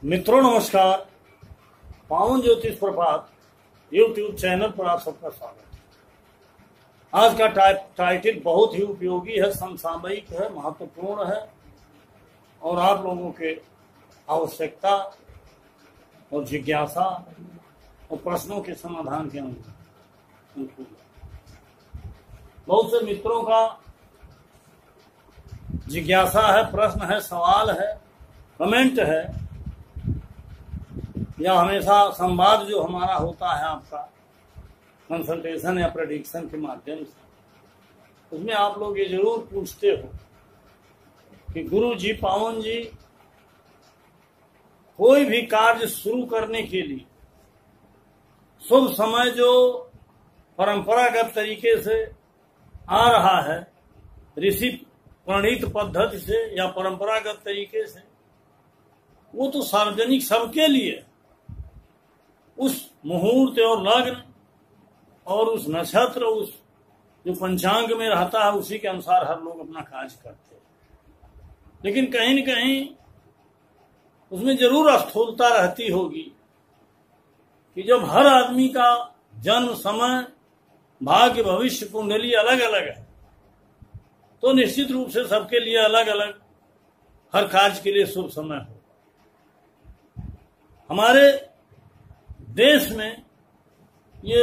मित्रों नमस्कार। पावन ज्योतिष प्रभात यूट्यूब चैनल पर आप सबका स्वागत है। आज का टाइटल बहुत ही उपयोगी है, समसामयिक है, महत्वपूर्ण है और आप लोगों के आवश्यकता और जिज्ञासा और प्रश्नों के समाधान के अनुकूल। बहुत से मित्रों का जिज्ञासा है, प्रश्न है, सवाल है, कमेंट है या हमेशा संवाद जो हमारा होता है आपका कंसल्टेशन या प्रेडिक्शन के माध्यम से, उसमें आप लोग ये जरूर पूछते हो कि गुरु जी, पावन जी, कोई भी कार्य शुरू करने के लिए शुभ समय जो परंपरागत तरीके से आ रहा है, ऋषि प्रणीत पद्धति से या परंपरागत तरीके से, वो तो सार्वजनिक सबके लिए उस मुहूर्त और लग्न और उस नक्षत्र, उस जो पंचांग में रहता है, उसी के अनुसार हर लोग अपना कार्य करते हैं। लेकिन कहीं न कहीं उसमें जरूर स्थूलता रहती होगी कि जब हर आदमी का जन्म समय, भाग्य, भविष्य कुंडली अलग अलग है, तो निश्चित रूप से सबके लिए अलग अलग हर कार्य के लिए शुभ समय हो। हमारे देश में ये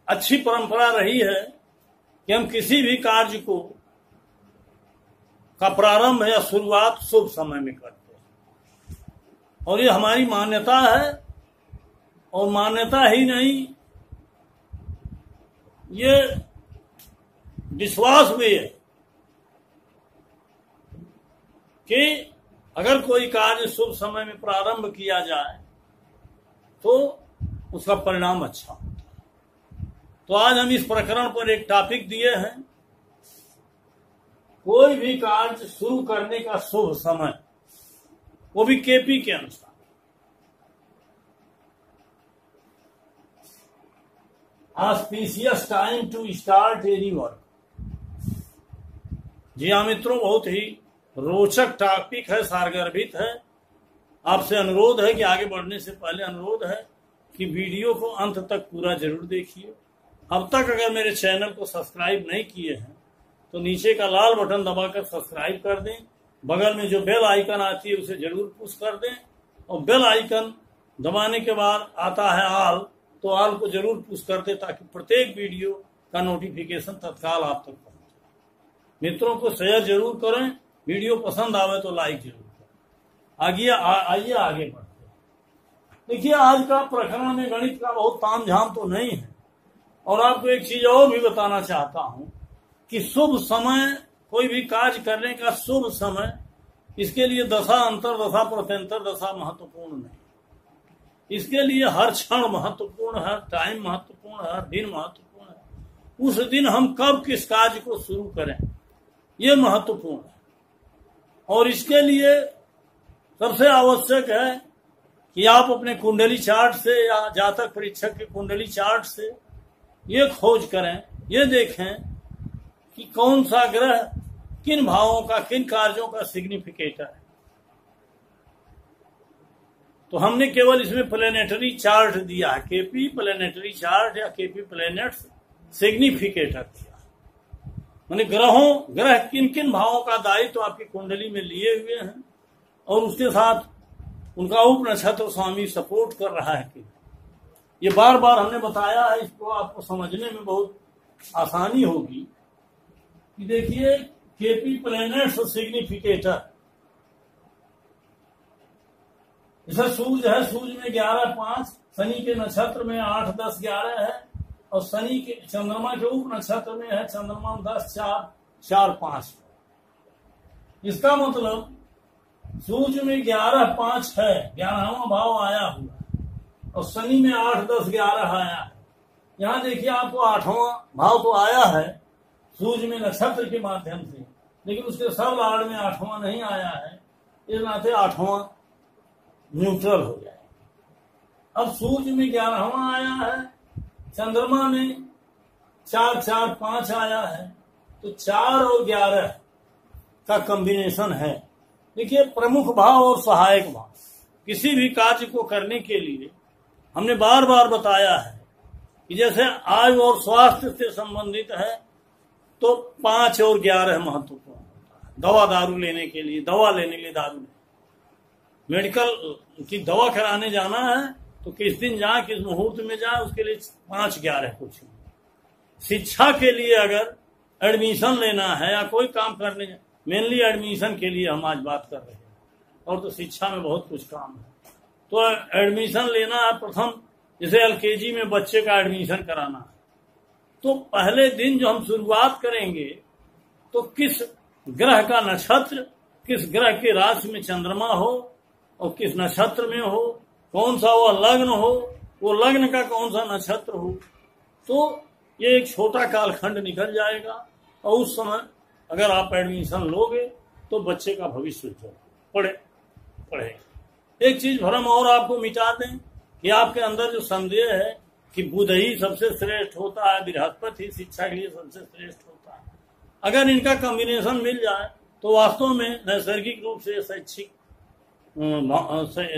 अच्छी परंपरा रही है कि हम किसी भी कार्य का प्रारंभ या शुरुआत शुभ समय में करते हैं और ये हमारी मान्यता है। और मान्यता ही नहीं, ये विश्वास भी है कि अगर कोई कार्य शुभ समय में प्रारंभ किया जाए तो उसका परिणाम अच्छा होता है। तो आज हम इस प्रकरण पर एक टॉपिक दिए हैं, कोई भी कार्य शुरू करने का शुभ समय, वो भी केपी के अनुसार। Auspicious time to start any work. जी हाँ मित्रों, बहुत ही रोचक टॉपिक है, सारगर्भित है। आपसे अनुरोध है कि आगे बढ़ने से पहले अनुरोध है कि वीडियो को अंत तक पूरा जरूर देखिए। अब तक अगर मेरे चैनल को सब्सक्राइब नहीं किए हैं तो नीचे का लाल बटन दबाकर सब्सक्राइब कर दें। बगल में जो बेल आइकन आती है उसे जरूर पुश कर दें और बेल आइकन दबाने के बाद आता है ऑल, तो ऑल को जरूर पुश कर दें ताकि प्रत्येक वीडियो का नोटिफिकेशन तत्काल आप तक पहुंचे। मित्रों को शेयर जरूर करें, वीडियो पसंद आवे तो लाइक जरूर। आइए आगे बढ़ते हैं। देखिए, आज का प्रकरण में गणित का बहुत तामझाम तो नहीं है और आपको एक चीज और भी बताना चाहता हूं कि शुभ समय, कोई भी कार्य करने का शुभ समय, इसके लिए दशा, अंतरदशा, प्रत्यंतर दशा महत्वपूर्ण नहीं। इसके लिए हर क्षण महत्वपूर्ण है, टाइम महत्वपूर्ण है, दिन महत्वपूर्ण है। उस दिन हम कब किस कार्य को शुरू करें, ये महत्वपूर्ण है। और इसके लिए सबसे आवश्यक है कि आप अपने कुंडली चार्ट से या जातक परीक्षक के कुंडली चार्ट से ये खोज करें, ये देखें कि कौन सा ग्रह किन भावों का, किन कार्यों का सिग्निफिकेटर है। तो हमने केवल इसमें प्लेनेटरी चार्ट दिया है, केपी प्लेनेटरी चार्ट या केपी प्लेनेट्स सिग्निफिकेटर दिया। माने ग्रह किन किन भावों का दायित्व आपकी कुंडली में लिए हुए हैं और उसके साथ उनका उप नक्षत्र स्वामी सपोर्ट कर रहा है कि ये बार बार हमने बताया है। इसको आपको समझने में बहुत आसानी होगी कि देखिए, केपी प्लैनेट्स सिग्निफिकेटर, जैसे सूर्य है, सूर्य में 11-5, शनि के नक्षत्र में 8-10-11 है और शनि के चंद्रमा के उप नक्षत्र में है चंद्रमा 10-4-4-5। इसका मतलब सूर्य में 11-5 है, 11वां भाव आया हुआ, और शनि में 8-10-11 आया है। यहाँ देखिए, आपको 8वां भाव तो आया है सूर्य में नक्षत्र के माध्यम से, लेकिन उसके सब लाड़ में 8वां नहीं आया है, इस नाते 8वां न्यूट्रल हो जाए। अब सूर्य में 11वां आया है, चंद्रमा में 4-4-5 आया है, तो 4 और 11 का कॉम्बिनेशन है। देखिए, प्रमुख भाव और सहायक भाव, किसी भी कार्य को करने के लिए हमने बार बार बताया है कि जैसे आयु और स्वास्थ्य से संबंधित है तो 5 और 11 महत्वपूर्ण होता है। दवा दारू लेने के लिए, दवा लेने के लिए दारू ले, मेडिकल की दवा कराने जाना है तो किस दिन जाए, किस मुहूर्त में जाए, उसके लिए 5 11 कुछ। शिक्षा के लिए अगर एडमिशन लेना है या कोई काम करने, मेनली एडमिशन के लिए हम आज बात कर रहे हैं, और तो शिक्षा में बहुत कुछ काम है। तो एडमिशन लेना है, प्रथम जैसे LKG में बच्चे का एडमिशन कराना है, तो पहले दिन जो हम शुरुआत करेंगे तो किस ग्रह का नक्षत्र, किस ग्रह के राशि में चंद्रमा हो और किस नक्षत्र में हो, कौन सा वो लग्न हो, वो लग्न का कौन सा नक्षत्र हो, तो ये एक छोटा कालखंड निकल जाएगा। और उस समय अगर आप एडमिशन लोगे तो बच्चे का भविष्य पढ़े। एक चीज भ्रम और आपको मिटा दें कि आपके अंदर जो संदेह है कि बुध ही सबसे श्रेष्ठ होता है, बृहस्पति ही शिक्षा के लिए सबसे श्रेष्ठ होता है, अगर इनका कॉम्बिनेशन मिल जाए तो वास्तव में नैसर्गिक रूप से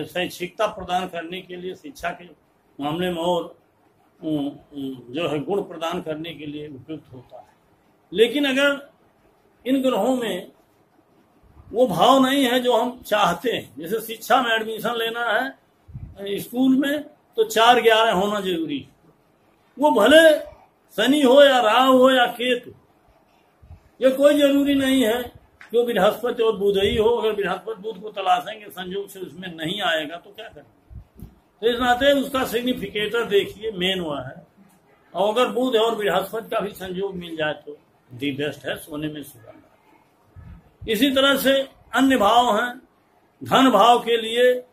शैक्षिकता प्रदान करने के लिए, शिक्षा के मामले में और जो है गुण प्रदान करने के लिए उपयुक्त होता है। लेकिन अगर इन ग्रहों में वो भाव नहीं है जो हम चाहते हैं, जैसे शिक्षा में एडमिशन लेना है स्कूल में तो 4 11 होना जरूरी है, वो भले शनि हो या राहु हो या केतु, ये कोई जरूरी नहीं है कि वो बृहस्पति और बुध ही हो। अगर बृहस्पति बुध को तलाशेंगे, संयोग से उसमें नहीं आएगा तो क्या करें। तो इस नाते उसका सिग्निफिकेटर देखिए, मेन हुआ है। और अगर बुध और बृहस्पति का भी संयोग मिल जाए तो दी बेस्ट है, सोने में सुगंध। इसी तरह से अन्य भाव हैं। धन भाव के लिए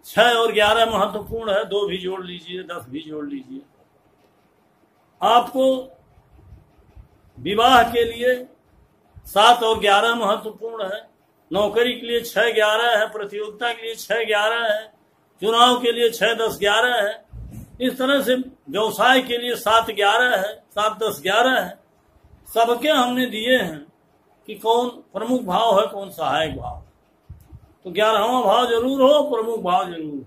6 और 11 महत्वपूर्ण है, 2 भी जोड़ लीजिए, 10 भी जोड़ लीजिए। आपको विवाह के लिए 7 और 11 महत्वपूर्ण है, नौकरी के लिए 6 11 है, प्रतियोगिता के लिए 6 11 है, चुनाव के लिए 6 10 11 है। इस तरह से व्यवसाय के लिए 7 11 है, 7 10 11 है। सबके हमने दिए हैं कि कौन प्रमुख भाव है, कौन सहायक भाव। तो 11वां भाव जरूर हो, प्रमुख भाव जरूर हो।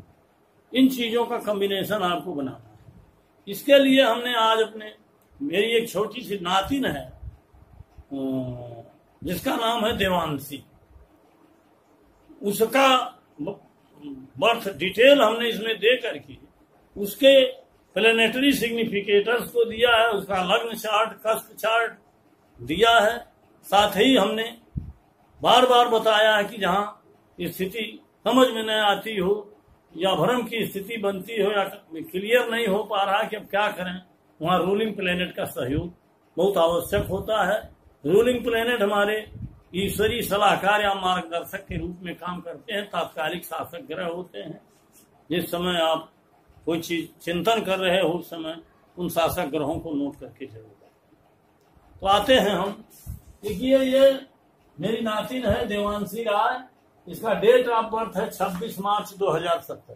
इन चीजों का कॉम्बिनेशन आपको बनाना है। इसके लिए हमने आज मेरी एक छोटी सी नातिन है जिसका नाम है देवांशी, उसका बर्थ डिटेल हमने इसमें दे करके उसके प्लेनेटरी सिग्निफिकेटर्स को दिया है, उसका लग्न चार्ट, कष्ट चार्ट दिया है। साथ ही हमने बार बार बताया है कि जहां स्थिति समझ में नहीं आती हो या भ्रम की स्थिति बनती हो या क्लियर नहीं हो पा रहा कि अब क्या करें, वहां रूलिंग प्लेनेट का सहयोग बहुत आवश्यक होता है। रूलिंग प्लेनेट हमारे ईश्वरीय सलाहकार या मार्गदर्शक के रूप में काम करते हैं, तात्कालिक शासक ग्रह होते हैं। जिस समय आप कोई चीज चिंतन कर रहे हो उस समय उन शासक ग्रहों को नोट करके जरूर। तो आते हैं हम, देखिए ये मेरी नातिन है देवांशी राय, इसका डेट ऑफ बर्थ है 26 मार्च 2017,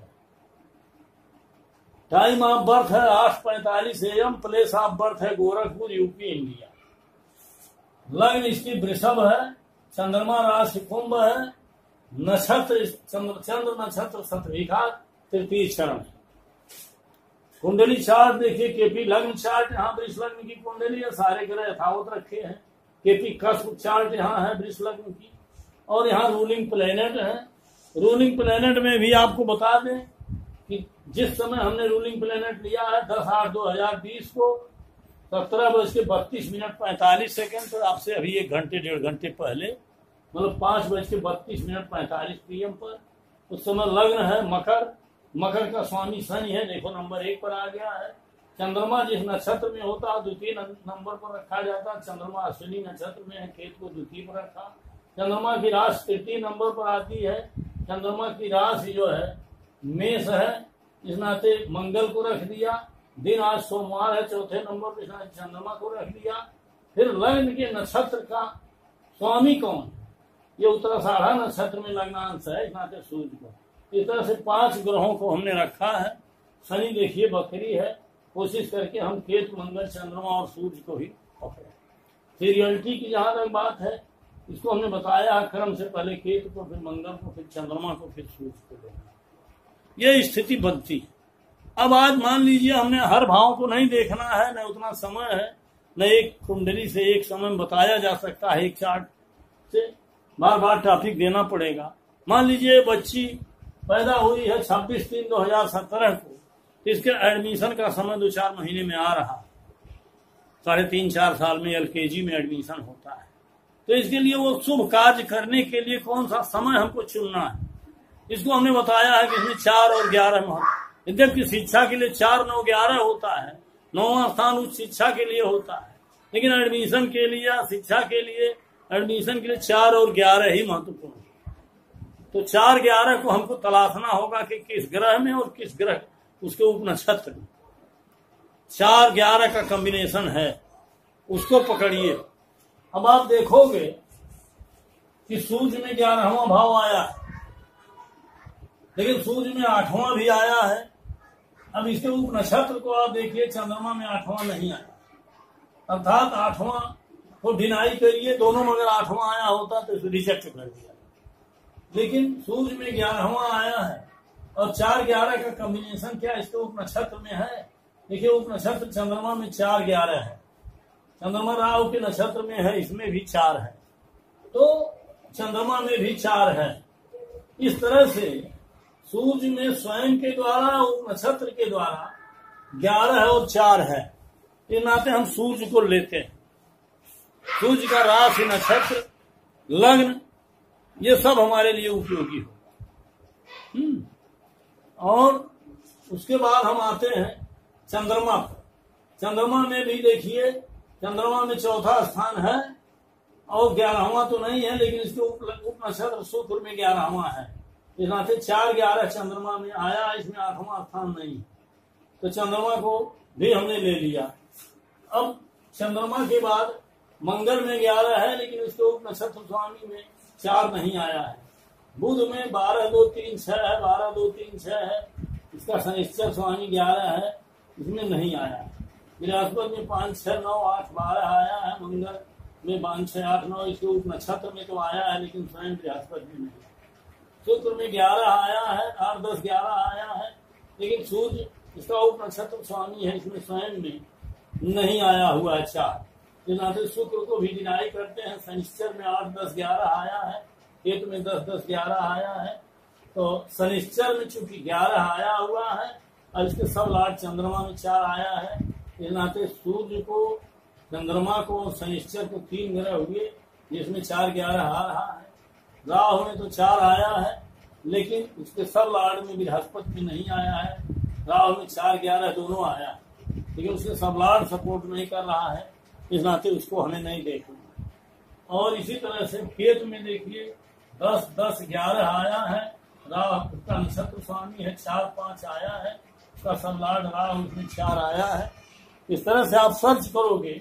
टाइम ऑफ बर्थ है 8:45 AM, प्लेस ऑफ बर्थ है गोरखपुर, यूपी, इंडिया। लग्न इसकी वृषभ है, चंद्रमा राशि कुंभ है, नक्षत्र चंद्र नक्षत्र शतभिखा, तृतीय चरण है। कुंडली चार्ट देखिए, केपी लग्न चार्ट यहाँ वृष लग्न की कुंडली है, सारे ग्रह यथावत रखे हैं। केपी कस्प चार्ट यहाँ है वृष लग्न की, और यहाँ रूलिंग प्लेनेट है। रूलिंग प्लेनेट में भी आपको बता दें कि जिस समय हमने रूलिंग प्लेनेट लिया है 10/8/2020 को 17:32:45, तो आपसे अभी 1 घंटे 1.5 घंटे पहले, मतलब 5:32:45 PM पर, उस समय लग्न है मकर। मकर का स्वामी शनि है, देखो नंबर 1 पर आ गया है। चंद्रमा जिस नक्षत्र में होता है 2 नंबर पर रखा जाता है, चंद्रमा अश्विनी नक्षत्र में है, केतु को 2 पर रखा। चंद्रमा की राशि 3 नंबर पर आती है। चंद्रमा की राशि जो है मेष है, इस नाते मंगल को रख दिया। दिन आज सोमवार है, 4थे नंबर पर चंद्रमा को रख दिया। फिर लग्न के नक्षत्र का स्वामी कौन, ये उत्तराषाढ़ा नक्षत्र में लग्नांश है, इस नाते सूर्य को। इस तरह से 5 ग्रहों को हमने रखा है। शनि देखिए बकरी है, कोशिश करके हम केतु, मंगल, चंद्रमा और सूर्य को ही पकड़े। सीरियलिटी की जहां तक बात है, इसको हमने बताया क्रम से, पहले केतु को, फिर मंगल को, फिर चंद्रमा को, फिर सूर्य को लेना। ये स्थिति बनती है। अब आज मान लीजिए हमने हर भाव को नहीं देखना है, न उतना समय है, न एक कुंडली से एक समय में बताया जा सकता है, एक चार्ट से बार बार टॉपिक देना पड़ेगा। मान लीजिए बच्ची पैदा हुई है 26/3/2017 को, तो इसके एडमिशन का समय 2-4 महीने में आ रहा, 3.5-4 साल में LKG में एडमिशन होता है। तो इसके लिए वो शुभ कार्य करने के लिए कौन सा समय हमको चुनना है, इसको हमने बताया है कि इसमें 4 और 11 महत्व। यद्यपि शिक्षा के लिए 4, 9, 11 होता है, 9वां स्थान उच्च शिक्षा के लिए होता है, लेकिन एडमिशन के लिए, शिक्षा के लिए, एडमिशन के लिए 4 और 11 ही महत्वपूर्ण है। तो 4-11 को हमको तलाशना होगा कि किस ग्रह में और किस ग्रह उसके उपनक्षत्र में 4-11 का कॉम्बिनेशन है, उसको पकड़िए। अब आप देखोगे कि सूर्य में 11वां भाव आया है, लेकिन सूर्य में 8वां भी आया है। अब इसके उपनक्षत्र को आप देखिए, चंद्रमा में 8वां नहीं आया, अर्थात 8वां को डिनाई करिए, दोनों में अगर 8वां आया होता तो इसे रिजेक्ट कर दिया। लेकिन सूर्य में 11वां आया है और 4-11 का कॉम्बिनेशन क्या इसके उपनक्षत्र में है। देखिए उपनक्षत्र चंद्रमा में 4-11 है, चंद्रमा राहु के नक्षत्र में है, इसमें भी 4 है, तो चंद्रमा में भी 4 है। इस तरह से सूर्य में स्वयं के द्वारा, उपनक्षत्र के द्वारा 11 और 4 है। ये नाते हम सूर्य को लेते हैं, सूर्य का राशि, नक्षत्र, लग्न, ये सब हमारे लिए उपयोगी हो। और उसके बाद हम आते हैं चंद्रमा पर। चंद्रमा में भी देखिए, चंद्रमा में 4था स्थान है और 11वां तो नहीं है, लेकिन इसके उपनक्षत्र शुक्र में 11वां है। इस नाते 4-11 चंद्रमा में आया, इसमें 8वां स्थान नहीं, तो चंद्रमा को भी हमने ले लिया। अब चंद्रमा के बाद मंगल में 11 है, लेकिन उसके उपनक्षत्र स्वामी में 4 नहीं आया है। बुध में 12-2-3-6 है, 12-2-3-6 है, इसका शनिश्चर स्वामी 11 है, इसमें नहीं आया। बृहस्पति में 5-6-9-8-12 आया है, मंगल में 5-6-8-9 इसके उपनक्षत्र में तो आया है, लेकिन स्वयं बृहस्पति में नहीं। शुक्र में 11 आया है, 8-10-11 आया है, लेकिन सूर्य इसका उपनक्षत्र स्वामी है, इसमें स्वयं में नहीं आया हुआ है 4। इस नाते शुक्र को भी डिनाई करते हैं। शनिश्चर में 8-10-11 आया है, केतु में 10-10-11 आया है, तो शनिश्चर में चूंकि 11 आया हुआ है और इसके सब लाड चंद्रमा में 4 आया है, इस नाते सूर्य को, चंद्रमा को, शनिश्चर को 3 ग्रह हुए, जिसमें 4-11 आ रहा है। राहु में तो 4 आया है, लेकिन उसके सब लाड में बृहस्पति भी नहीं आया है। राहु में 4-11 दोनों आया है, लेकिन उसके सब लाड सपोर्ट नहीं कर रहा है, इस नाते उसको हमें नहीं देखना। और इसी तरह से केतु में देखिए 10-10-11 आया है, राहु का नक्षत्र स्वामी है, 4-5 आया है, उसका सब लाड राहु उसमें 4 आया है। इस तरह से आप सर्च करोगे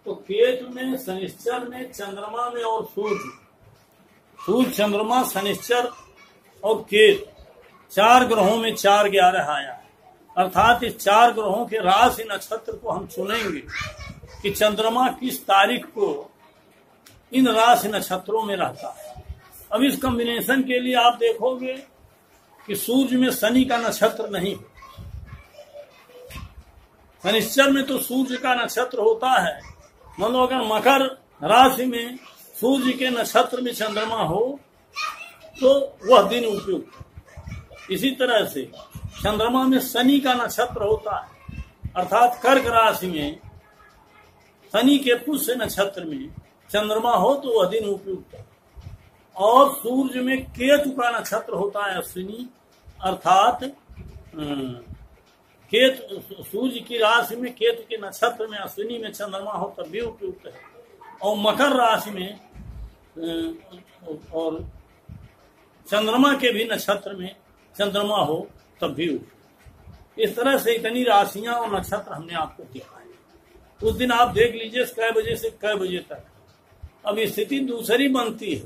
तो केतु में, शनिश्चर में, चंद्रमा में और सूर्य, चंद्रमा, शनिश्चर और केतु 4 ग्रहों में 4-11 आया है। अर्थात इस 4 ग्रहों के राशि नक्षत्र को हम चुनेंगे कि चंद्रमा किस तारीख को इन राशि नक्षत्रों में रहता है। अब इस कॉम्बिनेशन के लिए आप देखोगे कि सूर्य में शनि का नक्षत्र नहीं, शनिश्चर में तो सूर्य का नक्षत्र होता है। मान लो अगर मकर राशि में सूर्य के नक्षत्र में चंद्रमा हो तो वह दिन उपयुक्त। इसी तरह से चंद्रमा में शनि का नक्षत्र होता है, अर्थात कर्क राशि में शनि के पुष्य नक्षत्र में चंद्रमा हो तो वह दिन उपयुक्त है। और सूर्य में केतु का नक्षत्र होता है अश्विनी, अर्थात केतु, सूर्य की राशि में केतु के नक्षत्र में अश्विनी में चंद्रमा हो तब भी उपयुक्त है। और मकर राशि में और चंद्रमा के भी नक्षत्र में चंद्रमा हो तब भी उपयुक्त। इस तरह से इतनी राशियां और नक्षत्र हमने आपको दिखाए। उस दिन आप देख लीजिए कै बजे से कै बजे तक। अब स्थिति दूसरी बनती है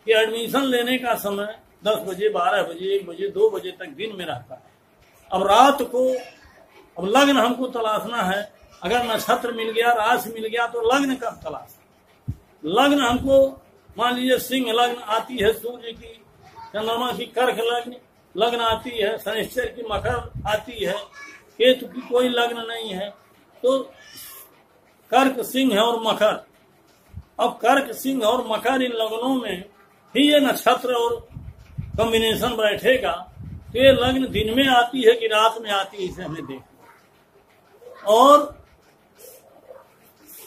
कि एडमिशन लेने का समय 10 बजे, 12 बजे, 1 बजे, 2 बजे तक दिन में रहता है। अब रात को, अब लग्न हमको तलाशना है। अगर नक्षत्र मिल गया, राशि मिल गया, तो लग्न कब तलाश? लग्न हमको मान लीजिए सिंह लग्न आती है सूर्य की, चंद्रमा की कर्क लग्न, लग्न आती है, शनिश्चर की मकर आती है, केतु की कोई लग्न नहीं है, तो कर्क, सिंह और मकर। अब कर्क, सिंह और मकर इन लग्नों में ही ये नक्षत्र और कॉम्बिनेशन बैठेगा, तो ये लग्न दिन में आती है कि रात में आती है, इसे हमें देखना। और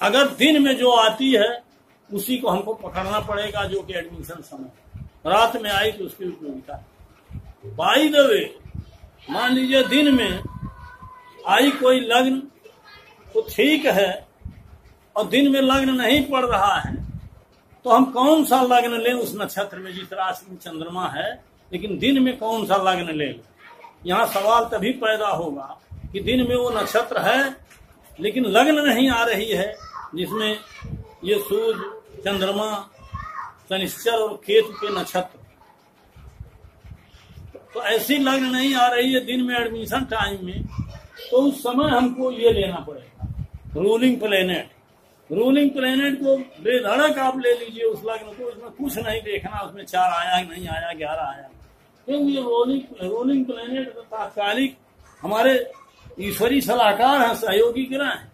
अगर दिन में जो आती है उसी को हमको पकड़ना पड़ेगा, जो कि एडमिशन समय। रात में आई तो उसकी उपयोगिता। बाय द वे, मान लीजिए दिन में आई कोई लग्न तो ठीक है, और दिन में लग्न नहीं पड़ रहा है, तो हम कौन सा लग्न लें उस नक्षत्र में जिस राशि में चंद्रमा है, लेकिन दिन में कौन सा लग्न ले लें। यहाँ सवाल तभी पैदा होगा कि दिन में वो नक्षत्र है लेकिन लग्न नहीं आ रही है, जिसमें ये सूर्य, चंद्रमा, शनिश्चर और केतु के नक्षत्र, तो ऐसी लग्न नहीं आ रही है दिन में एडमिशन टाइम में, तो उस समय हमको ये लेना पड़ेगा रूलिंग प्लेनेट। रूलिंग प्लेनेट को बेधड़क आप ले लीजिए उस लग्न को, उसमें कुछ नहीं देखना उसमें 4 आया नहीं आया, 11 आया, क्योंकि ये रूलिंग प्लेनेट तात्कालिक हमारे ईश्वरी सलाहकार हैं, सहयोगी ग्रह हैं।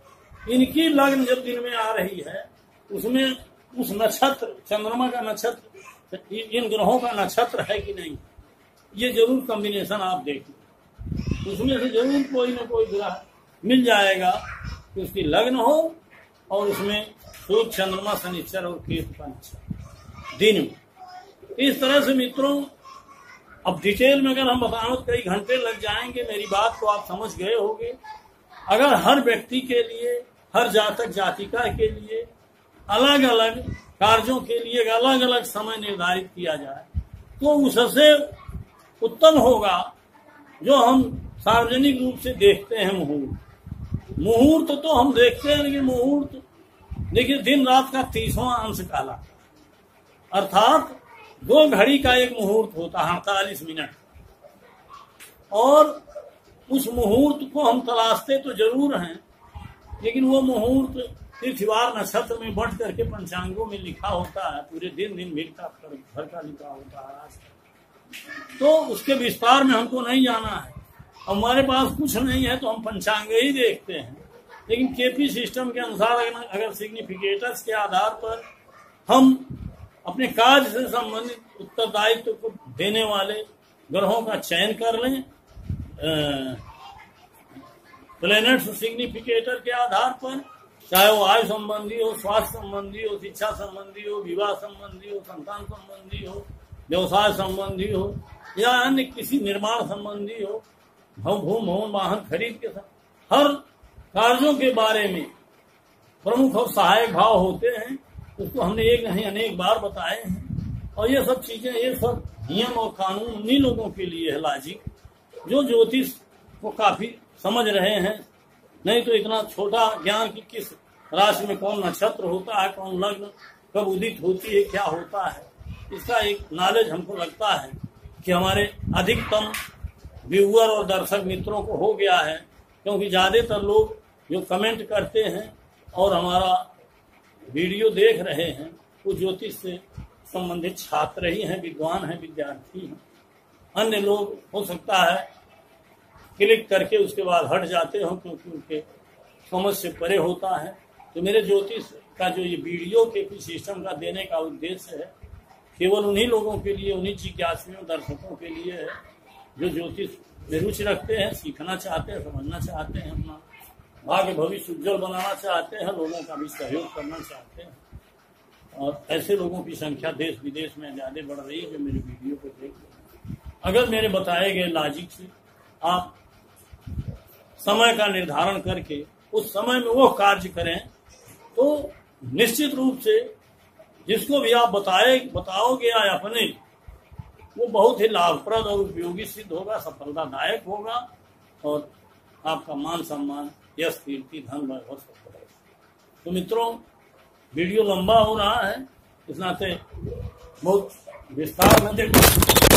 इनकी लग्न जब दिन में आ रही है, उसमें उस नक्षत्र, चंद्रमा का नक्षत्र, इन ग्रहों का नक्षत्र है कि नहीं, ये जरूर कॉम्बिनेशन आप देखिए, उसमें से जरूर कोई न कोई ग्रह मिल जाएगा कि उसकी लग्न हो और उसमें सूर्य, चंद्रमा, शनिश्चर और केतु का नक्षत्र दिन में। इस तरह से मित्रों, अब डिटेल में अगर हम बताएं तो कई घंटे लग जाएंगे, मेरी बात को आप समझ गए होंगे। अगर हर व्यक्ति के लिए, हर जातक जातिका के लिए अलग अलग कार्यों के लिए अलग अलग समय निर्धारित किया जाए, तो उससे उत्तम होगा जो हम सार्वजनिक रूप से देखते हैं मुहूर्त। मुहूर्त तो हम देखते हैं, लेकिन मुहूर्त देखिए दिन रात का 30वां अंश काला, अर्थात 2 घड़ी का एक मुहूर्त होता है 48 मिनट, और उस मुहूर्त को हम तलाशते तो जरूर हैं, लेकिन वो मुहूर्त तिथिवार नक्षत्र में बढ़ करके पंचांगों में लिखा होता है, पूरे दिन भर का लिखा होता है, तो उसके विस्तार में हमको नहीं जाना है। हमारे पास कुछ नहीं है तो हम पंचांग ही देखते हैं, लेकिन केपी सिस्टम के अनुसार अगर सिग्निफिकेटर्स के आधार पर हम अपने कार्य से संबंधित उत्तरदायित्व को देने वाले ग्रहों का चयन कर लें, प्लैनेट्स सिग्निफिकेटर के आधार पर, चाहे वो आय संबंधी हो, स्वास्थ्य संबंधी हो, शिक्षा संबंधी हो, विवाह संबंधी हो, संतान संबंधी हो, व्यवसाय संबंधी हो, या अन्य किसी निर्माण संबंधी हो, भूम भवन वाहन खरीद के साथ हर कार्यों के बारे में प्रमुख और सहायक भाव होते हैं, उसको हमने एक नहीं अनेक बार बताए हैं। और ये सब चीजें, ये सब नियम और कानून उन्हीं लोगों के लिए है लॉजिक, जो ज्योतिष को काफी समझ रहे हैं। नहीं तो इतना छोटा ज्ञान कि किस राशि में कौन नक्षत्र होता है, कौन लग्न कब उदित होती है, क्या होता है, इसका एक नॉलेज हमको लगता है कि हमारे अधिकतम व्यूअर और दर्शक मित्रों को हो गया है, क्योंकि ज्यादातर लोग जो कमेंट करते हैं और हमारा वीडियो देख रहे हैं वो ज्योतिष से संबंधित छात्र ही हैं, विद्वान हैं, विद्यार्थी हैं। अन्य लोग हो सकता है क्लिक करके उसके बाद हट जाते हो, क्योंकि उनके समझ से परे होता है। तो मेरे ज्योतिष का जो ये वीडियो के सिस्टम का देने का उद्देश्य है, केवल उन्हीं लोगों के लिए, उन्हीं जिज्ञासुओं दर्शकों के लिए है जो ज्योतिष में रुचि रखते हैं, सीखना चाहते हैं, समझना चाहते हैं, अपना भाग्य भविष्य उज्जवल बनाना चाहते हैं, लोगों का भी सहयोग करना चाहते हैं। और ऐसे लोगों की संख्या देश विदेश में ज्यादा बढ़ रही है जो मेरे वीडियो को देख रहे हैं। अगर मेरे बताए गए लॉजिक से आप समय का निर्धारण करके उस समय में वो कार्य करें, तो निश्चित रूप से जिसको भी आप बताओगे या अपने, वो बहुत ही लाभप्रद और उपयोगी सिद्ध होगा, सफलतादायक होगा, और आपका मान सम्मान, यश, कीर्ति, धन, वैभव सब बढ़ेगा। तो मित्रों, वीडियो लंबा हो रहा है, इस नाते बहुत विस्तार में देखो।